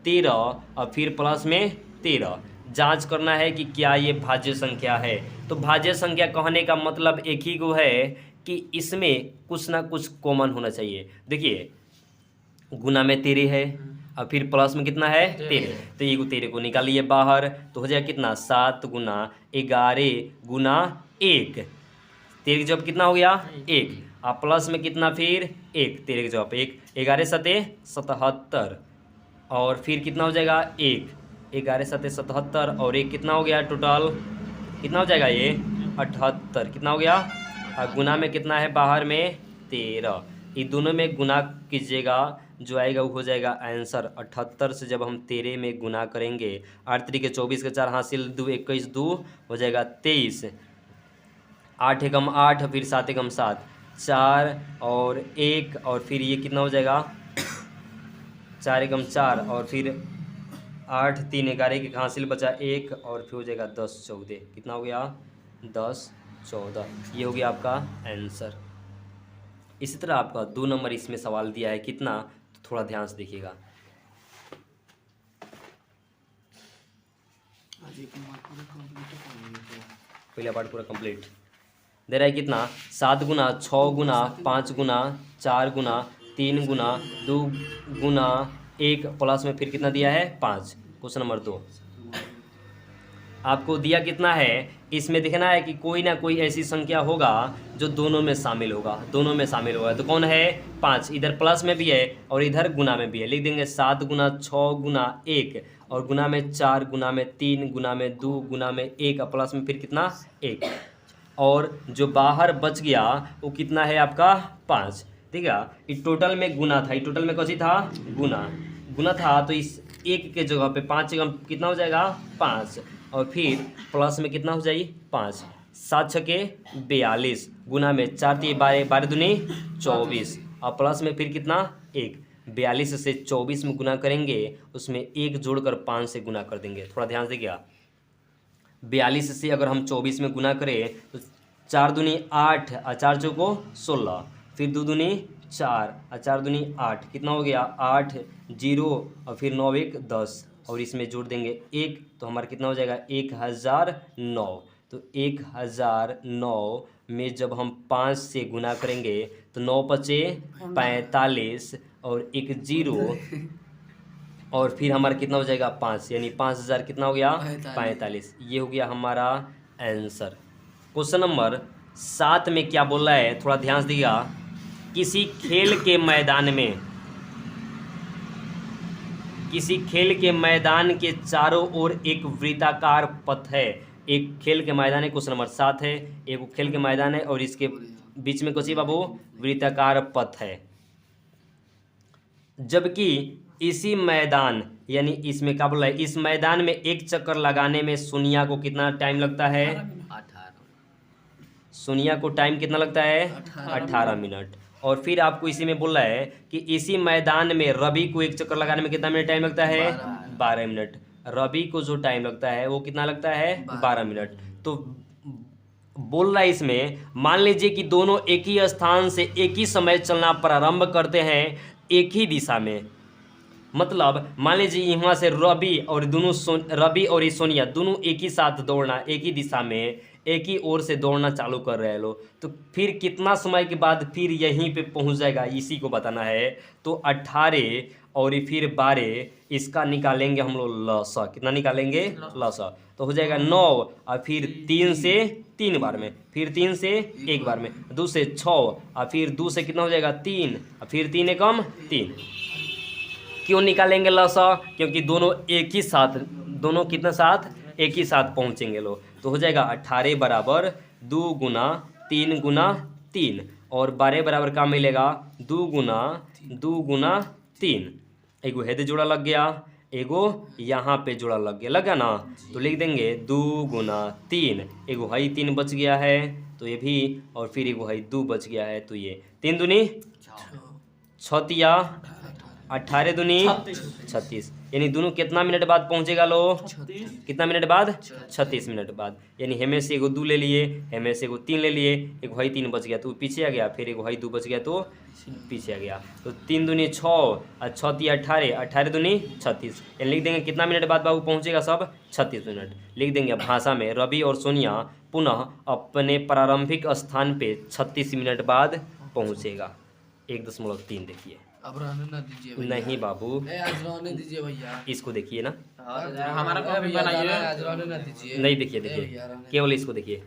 13 और फिर प्लस में 13। जांच करना है कि क्या ये भाज्य संख्या है। तो भाज्य संख्या कहने का मतलब एक ही को है कि इसमें कुछ ना कुछ कॉमन होना चाहिए। देखिए गुना में 13 है और फिर प्लस में कितना है 13, तो ये 13 को निकालिए बाहर, तो हो जाएगा कितना 7 गुना 11 गुना 1। 13 की जवाब कितना हो गया 1 और प्लस में कितना फिर 1, 13 की जवाब 1, 11 सते 77 और फिर कितना हो जाएगा 1, 11 सते 77 और 1 कितना हो गया टोटल, कितना हो जाएगा ये 78, कितना हो गया और गुना में कितना है बाहर में 13। ये दोनों में गुना कीजिएगा, जो आएगा वो हो जाएगा आंसर 78 से जब हम 13 में गुना करेंगे 8 3 के 24 के 4 हासिल 2 21 2 हो जाएगा 23, 8 एकम 8 फिर 7 एकम 7 4 और 1 और फिर ये कितना हो जाएगा 4 एकम 4 और फिर 8 3 11 के हासिल बचा 1 और फिर हो जाएगा 10 14, कितना हो गया 10 14। ये हो गया आपका आंसर। इसी तरह आपका 2 नंबर इसमें सवाल दिया है कितना, तो थोड़ा ध्यान से देखिएगा। पहला पार्ट पूरा कंप्लीट दे रहा है कितना 7 गुना 6 गुना 5 गुना 4 गुना 3 गुना 2 गुना 1 प्लस में फिर कितना दिया है 5। क्वेश्चन नंबर 2 आपको दिया कितना है, इसमें देखना है कि कोई ना कोई ऐसी संख्या होगा जो दोनों में शामिल होगा, दोनों में शामिल होगा। तो कौन है 5, इधर प्लस में भी है और इधर गुना में भी है। लिख देंगे 7 गुना 6 गुना 1 और गुना में 4 गुना में 3 गुना में 2 गुना में 1 और प्लस में फिर कितना 1 और जो बाहर बच गया वो कितना है आपका 5। ठीक है, ये टोटल में गुना था, ये टोटल में कौन सी था गुना था, तो इस 1 के जगह पे 5 कितना हो जाएगा 5 और फिर प्लस में कितना हो जाएगी 5, 7 छके 42 गुना में 4 3 12 12 दूनी 24 और प्लस में फिर कितना 1। 42 से 24 में गुना करेंगे, उसमें 1 जोड़कर 5 से गुना कर देंगे। थोड़ा ध्यान से देखिएगा, 42 से अगर हम 24 में गुना करें तो 4 दूनी 8 और 4 चौको 16, फिर 2 दूनी 4 और 4 दूनी 8, कितना हो गया 8 0 और फिर 9 1 10 और इसमें जोड़ देंगे 1 तो हमारा कितना हो जाएगा 1009। तो 1009 में जब हम 5 से गुना करेंगे तो 9 पचे 45 और 1 0 और फिर हमारा कितना हो जाएगा 5, यानी 5000 कितना हो गया 45। ये हो गया हमारा आंसर। क्वेश्चन नंबर 7 में क्या बोल रहा है, थोड़ा ध्यान से दिया। किसी खेल के मैदान के चारों ओर एक वृत्ताकार पथ है। एक खेल के मैदान है, क्वेश्चन नंबर 7 है, एक खेल के मैदान है और इसके बीच में कुछ बाबू वृत्ताकार पथ है। जबकि इसी मैदान यानी इसमें क्या बोल रहा है, इस मैदान में एक चक्कर लगाने में सोनिया को कितना टाइम लगता है 18। सोनिया को टाइम कितना लगता है 18 मिनट। और फिर आपको इसी में बोल रहा है कि इसी मैदान में रवि को एक चक्कर लगाने में कितना मिनट टाइम लगता है 12 मिनट। रवि को जो टाइम लगता है वो कितना लगता है 12 मिनट। तो बोल रहा है इसमें, मान लीजिए कि दोनों एक ही स्थान से एक ही समय चलना प्रारंभ करते हैं एक ही दिशा में। मतलब मान लीजिए यहाँ से रवि और ये सोनिया दोनों एक ही साथ दौड़ना, एक ही दिशा में एक ही ओर से दौड़ना चालू कर रहे हैं लोग, तो फिर कितना समय के बाद फिर यहीं पे पहुंच जाएगा, इसी को बताना है। तो 18 और ये फिर 12, इसका निकालेंगे हम लोग लस, कितना निकालेंगे लस, तो हो जाएगा 9, और फिर 3 से 3 बार में, फिर 3 से 1 बार में, 2 से 6, और फिर 2 से कितना हो जाएगा 3, और फिर 3 एकम 3। क्यों निकालेंगे लसा? क्योंकि दोनों एक ही साथ, दोनों कितने साथ एक ही साथ पहुंचेंगे लोग, तो हो जाएगा 18 बराबर 2 गुना 3 गुना 3, और 12 बराबर क्या मिलेगा 2 गुना 3। एगो हेड जोड़ा लग गया, एगो यहाँ पे जोड़ा लग गया, लगा ना, तो लिख देंगे 2 गुना 3, एगो हई 3 बच गया है तो ये भी, और फिर एगो हई 2 बच गया है, तो ये 3 दूनी 6, 18 दूनी 36, यानी दोनों कितना मिनट बाद पहुंचेगा लो, कितना मिनट बाद 36 मिनट बाद। यानी हेमे से एगो 2 ले लिए, हेमे से एगो 3 ले लिए, एगो हई 3 बच गया तो पीछे आ गया, फिर एगो हई 2 बच गया तो पीछे आ गया, तो 3 दूनी 6 और 6 तिया 18, 18 दूनी 36, यानी लिख देंगे कितना मिनट बाद बाबू पहुंचेगा सब 36 मिनट। लिख देंगे भाषा में रवि और सोनिया पुनः अपने प्रारंभिक स्थान पे 36 मिनट बाद पहुंचेगा। 1.3 देखिए। अब रहने ना दीजिए भैया। नहीं बाबू, आज रहने दीजिए भैया। इसको देखिए ना, हमारा कॉपी बनाइए। आज रहने ना दीजिए। नहीं देखिए, केवल इसको देखिए।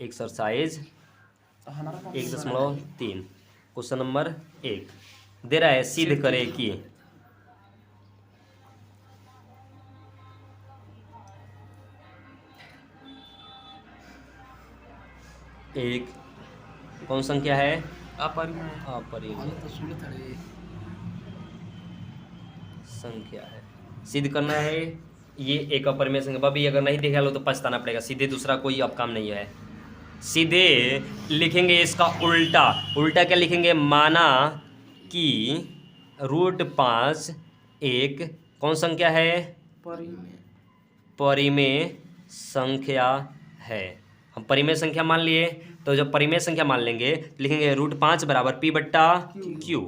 एक्सरसाइज 1.3 क्वेश्चन नंबर 1 दे रहा है, सिद्ध करे कि एक कौन संख्या है अपरिमेय संख्या है, सिद्ध करना है ये एक अपरिमेय संख्या। भाभी अगर नहीं देखा लो तो पछताना पड़ेगा, सीधे दूसरा कोई अब काम नहीं है, सीधे लिखेंगे इसका उल्टा। उल्टा क्या लिखेंगे, माना कि √5 एक कौन संख्या है, परिमेय संख्या है। हम परिमेय संख्या मान लिए, तो जब परिमेय संख्या मान लेंगे तो लिखेंगे √5 बराबर P/Q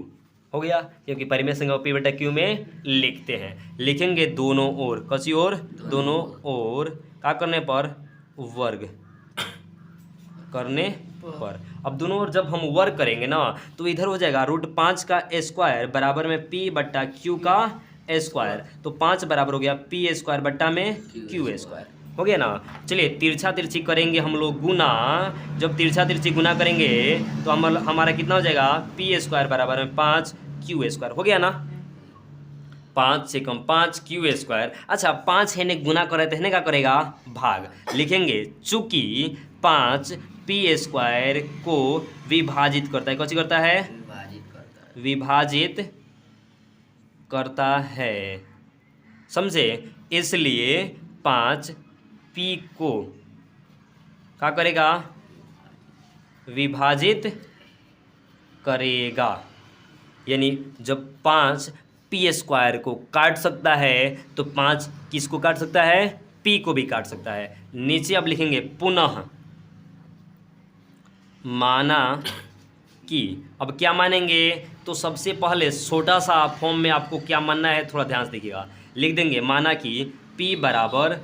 हो गया, क्योंकि परिमेय संख्या P/Q में लिखते हैं। लिखेंगे दोनों ओर, कसी ओर, दोनों ओर क्या करने पर, वर्ग करने पर। अब दोनों ओर जब हम वर्ग करेंगे ना तो इधर हो जाएगा √5 का स्क्वायर बराबर में P/Q का स्क्वायर, तो 5 बराबर हो गया P² बट्टा में Q² हो गया ना। चलिए तिरछा तिरछी करेंगे हम लोग गुना, जब तिरछा तिरछी गुना करेंगे तो हमारा कितना हो जाएगा, P² बराबर में 5 Q² हो गया ना। 5 से कम 5 Q²। अच्छा 5 है ने गुना करे तो है क्या करेगा, भाग। लिखेंगे चूंकि 5 P² को विभाजित करता है, कौन करता है, विभाजित करता है, समझे, इसलिए 5 P को क्या करेगा, विभाजित करेगा। यानी जब 5 P² को काट सकता है तो 5 किसको काट सकता है, P को भी काट सकता है। नीचे अब लिखेंगे पुनः माना कि, अब क्या मानेंगे, तो सबसे पहले छोटा सा फॉर्म में आपको क्या मानना है थोड़ा ध्यान से देखिएगा। लिख देंगे माना कि P बराबर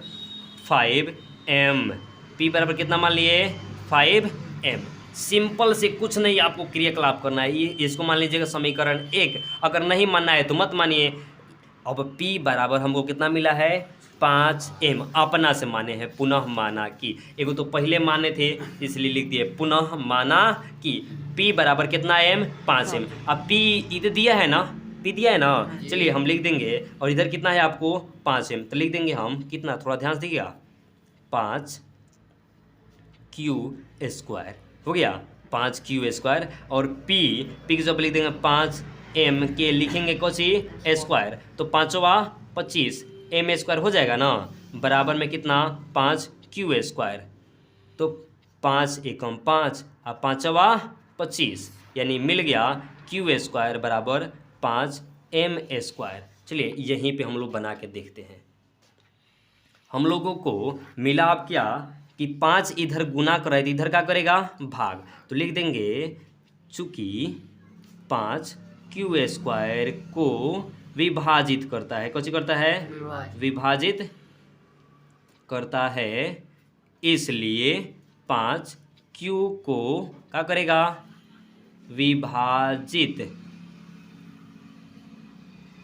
5m, P बराबर कितना मान लिए 5m। सिंपल से कुछ नहीं आपको क्रियाकलाप करना है, ये इसको मान लीजिएगा समीकरण 1। अगर नहीं मानना है तो मत मानिए। अब P बराबर हमको कितना मिला है 5m, अपना से माने हैं, पुनः माना कि, एगो तो पहले माने थे इसलिए लिख दिए पुनः माना कि P बराबर कितना m 5m। अब P इधर दिया है ना, P दिया है ना, चलिए हम लिख देंगे, और इधर कितना है आपको 5m, तो लिख देंगे हम कितना, थोड़ा ध्यान से देखिएगा, 5 Q² हो गया, 5 Q²। और P की जब लिख देंगे 5m के लिखेंगे कौची स्क्वायर, तो 5वां 25 m² हो जाएगा ना, बराबर में कितना 5 Q², तो 5 एकम 5 और 5वां 25, यानी मिल गया Q² बराबर 5m²। चलिए यहीं पे हम लोग बना के देखते हैं। हम लोगों को मिला अब क्या, कि 5 इधर गुना कर रहा है तो इधर क्या करेगा, भाग। तो लिख देंगे चूंकि 5 क्यू स्क्वायर को विभाजित करता है, कौन सी करता है, विभाजित करता है, इसलिए 5 क्यू को क्या करेगा, विभाजित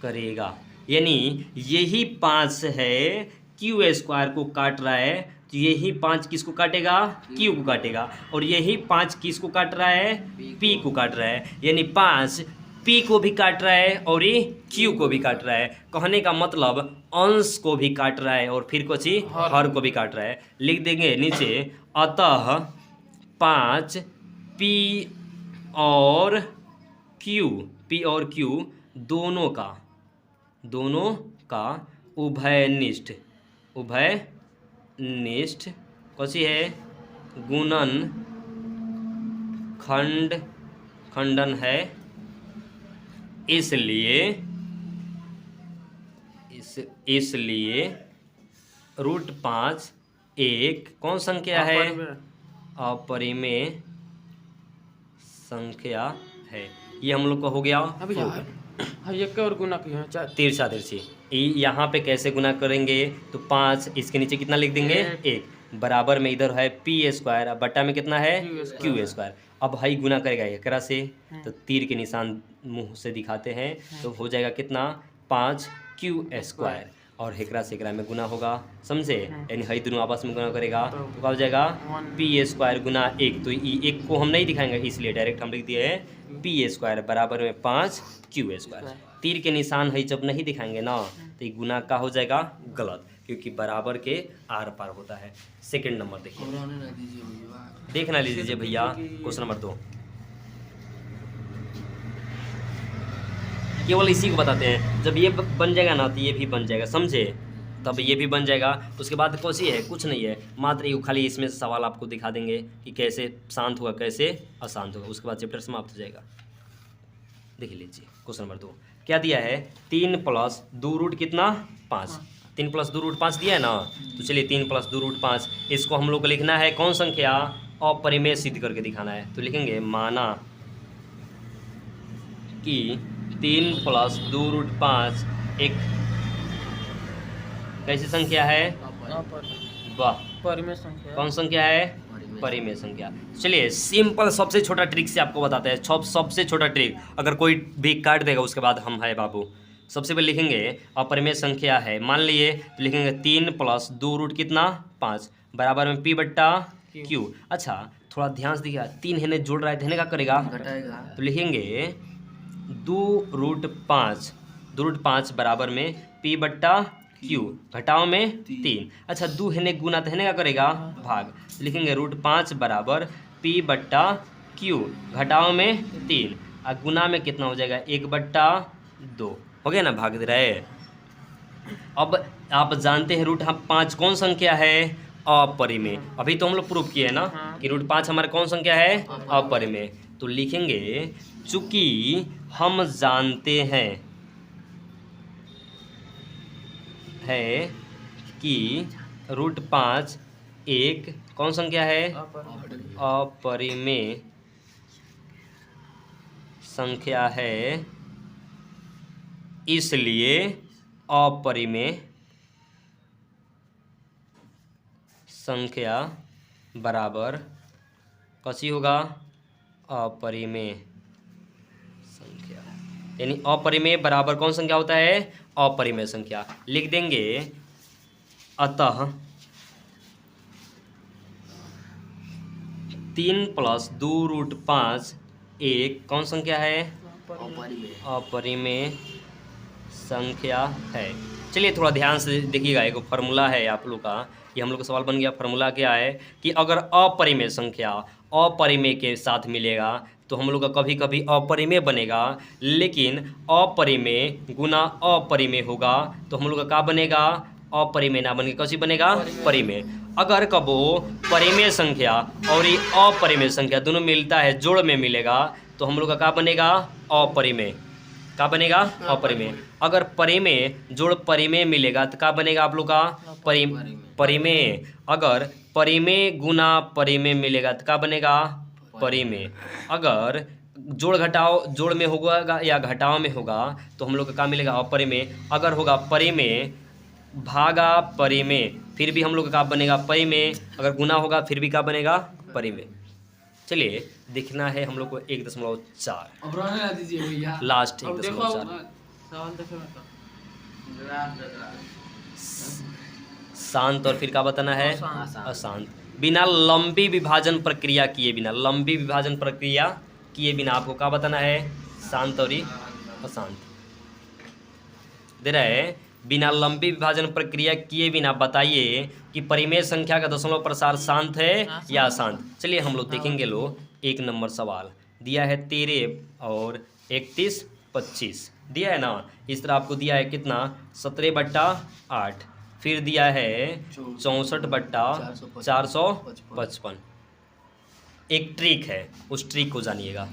करेगा। यानी यही 5 है क्यू स्क्वायर को काट रहा है, तो यही 5 किसको काटेगा, क्यू को काटेगा, और यही 5 किसको काट रहा है, पी को काट रहा है। यानी 5 पी को भी काट रहा है और ये क्यू को भी काट रहा है। कहने का मतलब अंश को भी काट रहा है और फिर कुछ हर को भी काट रहा है। लिख देंगे नीचे, अतः 5 पी और क्यू दोनों का उभयनिष्ठ कौसी है, गुणन खंडन है, इसलिए √5 एक कौन संख्या है, अपरिमेय संख्या है। ये हम लोग का हो गया। एक और गुना किया तिरछी यहाँ पे कैसे गुना करेंगे, तो 5 इसके नीचे कितना लिख देंगे, 1 बराबर में इधर है पी स्क्वायर, बट्टा में कितना है, क्यू स्क्वायर। अब भाई गुना करेगा एकरा से, तो तीर के निशान मुंह से दिखाते हैं, तो हो जाएगा कितना, 5 क्यू स्क्वायर, और हेकरा से एकरा में गुना होगा, समझे। यानी हई दोनों आपस में गुना करेगा तो क्या हो जाएगा, पी स्क्वायर गुना 1। तो ये 1 को हम नहीं दिखाएंगे, इसलिए डायरेक्ट हम लिख दिए हैं पी स्क्वायर बराबर में 5 क्यू स्क्वायर। तीर के निशान है जब नहीं दिखाएंगे ना, तो ये गुना का हो जाएगा गलत, क्योंकि बराबर के आर पार होता है। सेकंड नंबर देखिए, देखना लीजिए भैया, क्वेश्चन नंबर 2 केवल इसी को बताते हैं। जब ये बन जाएगा ना तो ये भी बन जाएगा, समझे, तब ये भी बन जाएगा। उसके बाद कौसी है, कुछ नहीं है, मात्र ये खाली इसमें सवाल आपको दिखा देंगे कि कैसे शांत होगा, कैसे अशांत होगा। उसके बाद चैप्टर समाप्त हो जाएगा। देख लीजिए क्वेश्चन नंबर 2 क्या दिया है, 3 + 2 रूट कितना, 5। 3 + 2 रूट 5 दिया है ना, तो चलिए 3 + 2 रूट 5, इसको हम लोग को लिखना है कौन संख्या, अपरिमेय सिद्ध करके दिखाना है। तो लिखेंगे माना कि 3 + 2 रूट 5 एक कैसी संख्या है, वाह, परिमेय संख्या। कौन संख्या है, परिमेय संख्या। चलिए सिंपल सबसे छोटा ट्रिक से आपको बताते हैं। सबसे छोटा ट्रिक, अगर कोई भी काट देगा उसके बाद हम है बाबू। सबसे पहले लिखेंगे अपरिमेय संख्या है, मान लिए, तो लिखेंगे 3 + 2 रूट कितना, 5 बराबर में पी बट्टा क्यू। अच्छा थोड़ा ध्यान से देखिए, 3 है जोड़ रहा है, धने का करेगा, तो लिखेंगे 2 रूट 5 बराबर में पी बट्टा क्यू, घटाओ में 3। अच्छा 2 है गुना, तो है का करेगा भाग, लिखेंगे √5 बराबर पी बट्टा क्यू, घटाओ में 3, और गुना में कितना हो जाएगा, 1/2 हो गया ना, भाग दे रहे। अब आप जानते हैं √5 कौन संख्या है, अपरिमेय। अभी तो हम लोग प्रूफ किए हैं ना कि √5 हमारा कौन संख्या है, अपरिमेय। तो लिखेंगे चूंकि हम जानते हैं कि √5 एक कौन संख्या है, अपरिमेय संख्या है, इसलिए अपरिमेय संख्या बराबर कैसी होगा, अपरिमेय संख्या। यानी अपरिमेय बराबर कौन संख्या होता है, अपरिमेय संख्या। लिख देंगे अतः 3 + 2 रूट 5 एक कौन संख्या है, अपरिमेय संख्या है। चलिए थोड़ा ध्यान से देखिएगा, एक फार्मूला है आप लोग का, ये हम लोग का सवाल बन गया। फार्मूला क्या है कि अगर अपरिमेय संख्या अपरिमेय के साथ मिलेगा तो हम लोग का कभी कभी अपरिमेय बनेगा, लेकिन अपरिमेय गुना अपरिमेय होगा तो हम लोग का क्या बनेगा, अपरिमेय ना बन के कैसी बनेगा, परिमेय। अगर कबो परिमेय संख्या और ये अपरिमेय संख्या दोनों मिलता है, जोड़ में मिलेगा, तो हम लोग का क्या बनेगा, अपरिमेय। क्या बनेगा अपरिमेय। अगर परिमेय जोड़ परिमेय मिलेगा तो क्या बनेगा आप लोग का परिमेय। अगर परिमेय गुना परिमेय मिलेगा तो क्या बनेगा परिमेय। अगर जोड़ घटाव जोड़ में होगा या घटाव में होगा तो हम लोग का क्या मिलेगा अपरिमेय। अगर होगा परिमेय भागा परिमेय फिर भी हम लोग का क्या बनेगा परिमेय। अगर गुना होगा फिर भी क्या बनेगा परिमेय। चलिए देखना है हम लोग को 1.4 अब रहने ना दीजिए भैया। लास्ट अब देखो 1.4 सवाल देखे मैं तो शांत और फिर क्या बताना है अशांत। अशांत। बिना लंबी विभाजन प्रक्रिया किए बिना लंबी विभाजन प्रक्रिया किए बिना आपको क्या बताना है शांत और अशांत। दे रहा है बिना लंबी विभाजन प्रक्रिया किए बिना बताइए कि परिमेय संख्या का दशमलव प्रसार शांत है या अशांत। चलिए हम लोग देखेंगे लो 1 नंबर सवाल दिया है 13 और 31 25 दिया है ना। इस तरह आपको दिया है कितना 17/8 फिर दिया है 64/455। एक ट्रिक है उस ट्रिक को जानिएगा।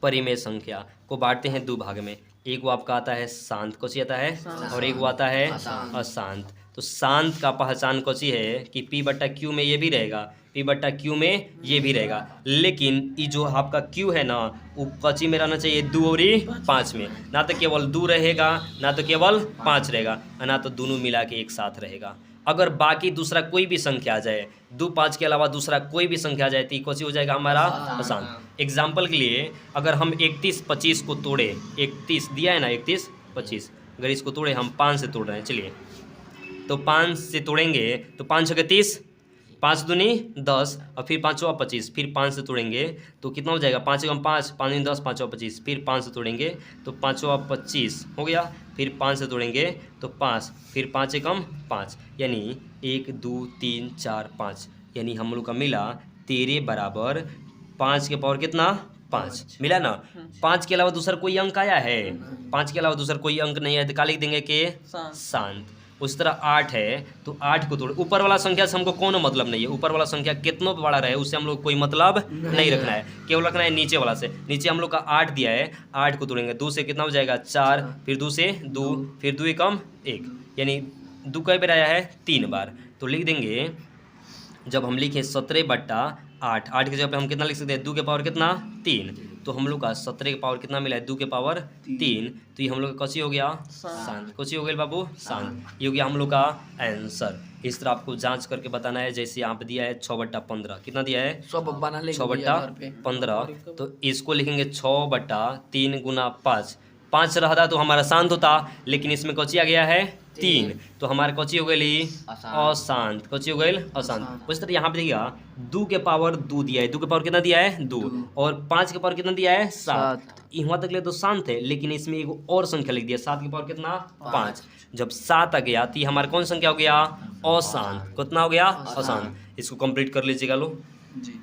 परिमेय संख्या को बांटते हैं 2 भाग में। एक वो आपका आता है शांत कोची आता है और एक वो आता है अशांत। तो शांत का पहचान कोची है कि P/Q में ये भी रहेगा P/Q में ये भी रहेगा। लेकिन ये जो आपका Q है ना वो कोची में रहना चाहिए 2 और 5 में। ना तो केवल 2 रहेगा ना तो केवल 5 रहेगा ना तो दोनों मिला के एक साथ रहेगा। अगर बाकी दूसरा कोई भी संख्या आ जाए 2 5 के अलावा दूसरा कोई भी संख्या आ जाए तो ये कौन सी हो जाएगा हमारा अशांत। एग्जाम्पल के लिए अगर हम 31 25 को तोड़े 31 दिया है ना 31 25 अगर इसको तोड़े हम 5 से तोड़ रहे हैं। चलिए तो 5 से तोड़ेंगे तो 5 6 30 5 दूनी 10 और फिर 5 25 फिर 5 से तोड़ेंगे तो कितना हो जाएगा 5 1 5 5 दूनी 10 5 25 फिर 5 से तोड़ेंगे तो 5 25 हो गया। फिर 5 से तोड़ेंगे तो 5 फिर 5 1 5 यानी 1 2 3 4 5 यानी हम लोग का मिला 13 बराबर 5 के पावर कितना 5 मिला ना। 5 के अलावा दूसरा कोई अंक आया है 5 के अलावा दूसरा कोई अंक नहीं है तो क्या लिख देंगे कि शांत। उस तरह 8 है तो 8 को तोड़ ऊपर वाला संख्या से हमको कोनो मतलब नहीं है। ऊपर वाला संख्या कितनों बड़ा रहे उससे हम लोग कोई मतलब नहीं रखना है केवल रखना है नीचे वाला से। नीचे हम लोग का 8 दिया है 8 को तोड़ेंगे 2 से कितना हो जाएगा 4 फिर 2 से 2 फिर 2 1 1 यानी 2 कई बार आया है 3 बार। तो लिख देंगे जब हम लिखें 17/8 8 की जगह पे हम कितना लिख सकते हैं 2 के पावर कितना 3 तो हम लोग का 17 के पावर कितना मिला है 2 के पावर 3 तो ये हम लोग का कौची हो गया शांत। कौची हो गया बाबू शांत। ये हो गया हम लोग का आंसर। इस तरह आपको जांच करके बताना है। जैसे यहाँ पे दिया है 6/15 कितना दिया है 6/15 तो इसको लिखेंगे 6/3 गुना 5 रहता तो हमारा शांत होता लेकिन इसमें कौची आ गया है 3 तो हमारे कौची हो गई अशांत। कौची हो गई अशांत। उस तरह यहाँ पे देखिएगा 2 के पावर 2 दिया है 2 के पावर कितना दिया है 2 और 5 के पावर कितना दिया है 7 यहाँ तक ले तो शांत है लेकिन इसमें एक और संख्या लिख दिया 7 के पावर कितना 5 जब 7 आ गया तो ये हमारा कौन संख्या हो गया अशांत। कितना हो गया अशांत। इसको कंप्लीट कर लीजिएगा लो।